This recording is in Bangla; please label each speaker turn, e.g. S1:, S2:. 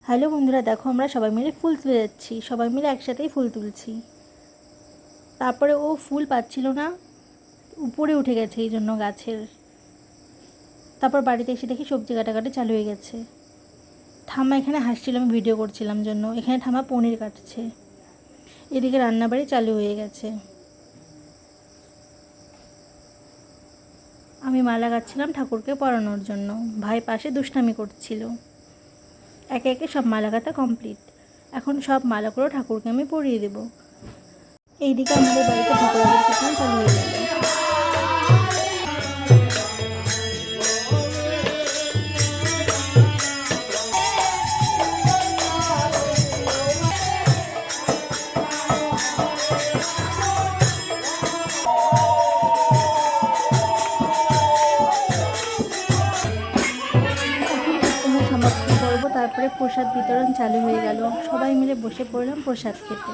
S1: হ্যালো বন্ধুরা, দেখো আমরা সবাই মিলে ফুল তুলে যাচ্ছি। সবাই মিলে একসাথেই ফুল তুলছি। তারপরে ও ফুল পাচ্ছিল না, উপরে উঠে গেছে এই জন্য গাছের। তারপর বাড়িতে এসে দেখি সবজি কাটাকাটি চালু হয়ে গেছে। ঠাম্মা এখানে হাসছিল, আমি ভিডিও করছিলাম জন্য। এখানে ঠাম্মা পনির কাটছে। এদিকে রান্নাবাড়ি চালু হয়ে গেছে। আমি মালা গাচ্ছিলাম ঠাকুরকে পরানোর জন্য। ভাই পাশে দুষ্টামি করছিল। একে একে সব মালা গাঁথা কমপ্লিট। এখন সব মালাগুলো ঠাকুরকে আমি পরিয়ে দেবো। এইদিকে আমাদের বাড়িতে ঠাকুরের প্রোগ্রাম চালু হয়ে গেল। কীর্তনের সমাপ্তি পর্ব, তারপরে প্রসাদ বিতরণ চালু হয়ে গেল। সবাই মিলে বসে পড়লাম প্রসাদ খেতে।